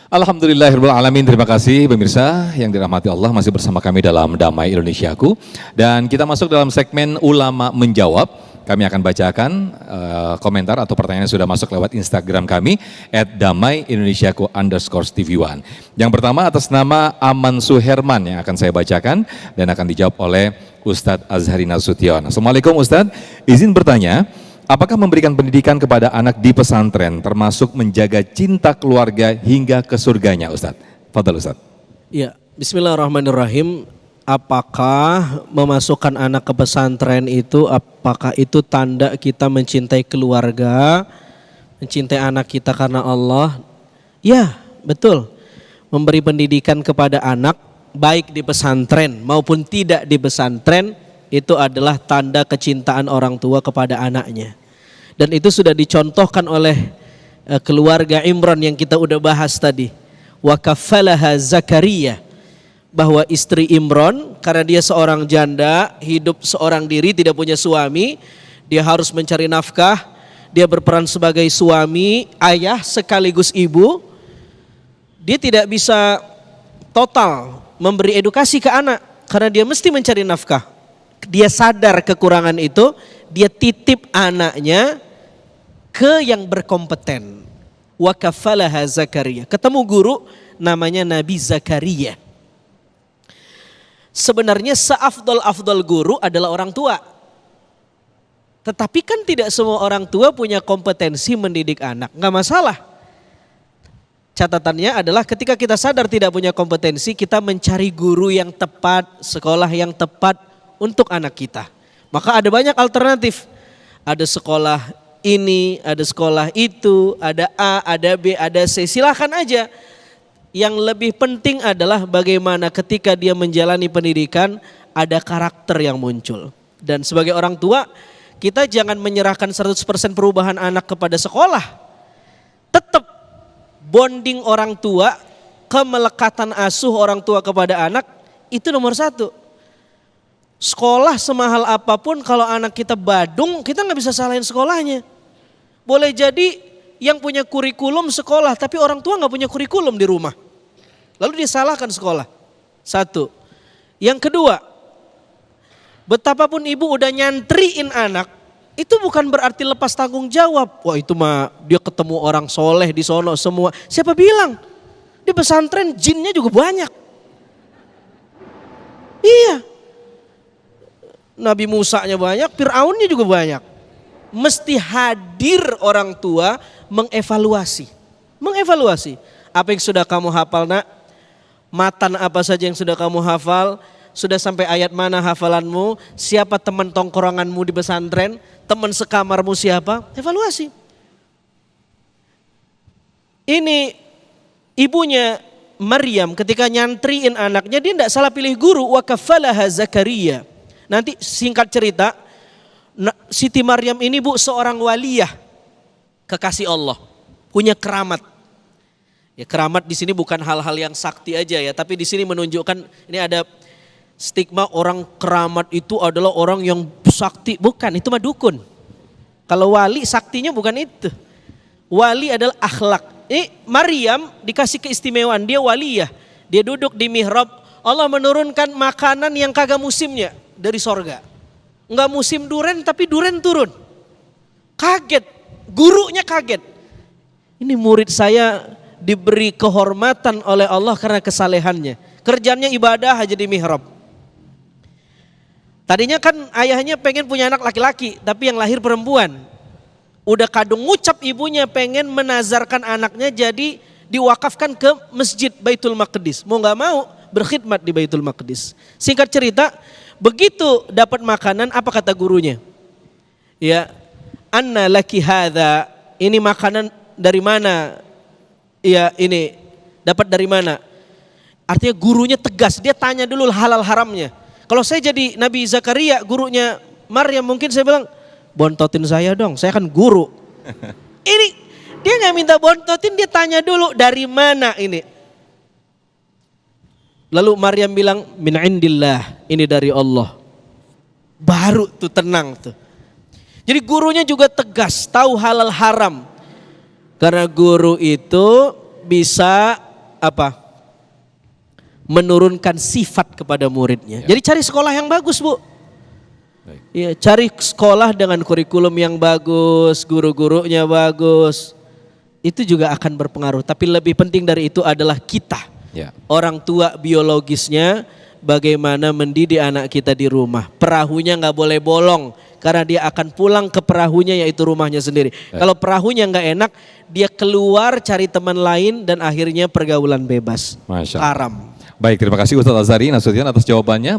Alhamdulillahirabbil alamin. Terima kasih pemirsa yang dirahmati Allah, masih bersama kami dalam Damai Indonesiaku. Dan kita masuk dalam segmen Ulama Menjawab. Kami akan bacakan komentar atau pertanyaan yang sudah masuk lewat Instagram kami @damaiindonesiaku_tv1. Yang pertama atas nama Aman Suherman yang akan saya bacakan dan akan dijawab oleh Ustadz Azhari Nasution. Assalamualaikum Ustadz, izin bertanya, apakah memberikan pendidikan kepada anak di pesantren termasuk menjaga cinta keluarga hingga ke surganya Ustadz? Fadhal Ustadz. Ya, bismillahirrahmanirrahim. Apakah memasukkan anak ke pesantren itu, apakah itu tanda kita mencintai keluarga, mencintai anak kita karena Allah? Ya, betul. Memberi pendidikan kepada anak, baik di pesantren maupun tidak di pesantren, itu adalah tanda kecintaan orang tua kepada anaknya. Dan itu sudah dicontohkan oleh keluarga Imran yang kita udah bahas tadi. Wa kaffalaha Zakaria, bahwa istri Imran karena dia seorang janda, hidup seorang diri, tidak punya suami, dia harus mencari nafkah, dia berperan sebagai suami, ayah sekaligus ibu. Dia tidak bisa total memberi edukasi ke anak karena dia mesti mencari nafkah. Dia sadar kekurangan itu, dia titip anaknya ke yang berkompeten. Wa kafalaha Zakaria. Ketemu guru namanya Nabi Zakaria. Sebenarnya seafdal-afdal guru adalah orang tua. Tetapi kan tidak semua orang tua punya kompetensi mendidik anak. Enggak masalah. Catatannya adalah ketika kita sadar tidak punya kompetensi, kita mencari guru yang tepat, sekolah yang tepat untuk anak kita. Maka ada banyak alternatif. Ada sekolah ini, ada sekolah itu, ada A, ada B, ada C. Silakan aja. Yang lebih penting adalah bagaimana ketika dia menjalani pendidikan ada karakter yang muncul. Dan sebagai orang tua, kita jangan menyerahkan 100% perubahan anak kepada sekolah. Tetap bonding orang tua, kemelekatan asuh orang tua kepada anak, itu nomor satu. Sekolah semahal apapun kalau anak kita badung, kita nggak bisa salahin sekolahnya. Boleh jadi yang punya kurikulum sekolah, tapi orang tua nggak punya kurikulum di rumah. Lalu dia salahkan sekolah. Satu. Yang kedua, betapapun ibu udah nyantriin anak, itu bukan berarti lepas tanggung jawab. Wah itu mah dia ketemu orang soleh di sono semua. Siapa bilang? Di pesantren jinnya juga banyak. Iya. Nabi Musanya banyak, Fir'aunnya juga banyak. Mesti hadir orang tua mengevaluasi. Mengevaluasi. Apa yang sudah kamu hafal nak? Matan apa saja yang sudah kamu hafal? Sudah sampai ayat mana hafalanmu? Siapa teman tongkronganmu di pesantren? Teman sekamarmu siapa? Evaluasi. Ini ibunya Maryam ketika nyantriin anaknya, dia tidak salah pilih guru. Wa kafalaha Zakaria. Nanti singkat cerita, Siti Maryam ini bu seorang waliyah, kekasih Allah, punya keramat. Ya keramat di sini bukan hal-hal yang sakti aja ya, tapi di sini menunjukkan ini ada stigma orang keramat itu adalah orang yang sakti, bukan, itu mah dukun. Kalau wali saktinya bukan itu. Wali adalah akhlak. Maryam dikasih keistimewaan, dia waliyah. Dia duduk di mihrab, Allah menurunkan makanan yang kagak musimnya dari sorga. Enggak musim duren tapi duren turun. Kaget, gurunya kaget. Ini murid saya diberi kehormatan oleh Allah karena kesalehannya. Kerjanya ibadah aja di mihrab. Tadinya kan ayahnya pengen punya anak laki-laki, tapi yang lahir perempuan. Udah kadung ngucap ibunya pengen menazarkan anaknya jadi diwakafkan ke masjid Baitul Maqdis. Mau gak mau berkhidmat di Baitul Maqdis. Singkat cerita, begitu dapat makanan, apa kata gurunya? Ya, anna laki hadza, ini makanan dari mana? Ya ini dapat dari mana? Artinya gurunya tegas, dia tanya dulu halal haramnya. Kalau saya jadi Nabi Zakaria, gurunya Maryam, mungkin saya bilang, bontotin saya dong, saya kan guru. Ini dia nggak minta bontotin, dia tanya dulu dari mana ini. Lalu Maryam bilang, min indillah, ini dari Allah. Baru tuh tenang tuh. Jadi gurunya juga tegas, tahu halal haram. Karena guru itu bisa menurunkan sifat kepada muridnya. Ya. Jadi cari sekolah yang bagus, Bu. Baik. Ya, cari sekolah dengan kurikulum yang bagus, guru-gurunya bagus. Itu juga akan berpengaruh. Tapi lebih penting dari itu adalah kita. Ya. Orang tua biologisnya bagaimana mendidik anak kita di rumah. Perahunya nggak boleh bolong karena dia akan pulang ke perahunya yaitu rumahnya sendiri. Kalau perahunya nggak enak, dia keluar cari teman lain dan akhirnya pergaulan bebas. Masya Allah. Haram. Baik, terima kasih Ustadz Azhari Nasution atas jawabannya.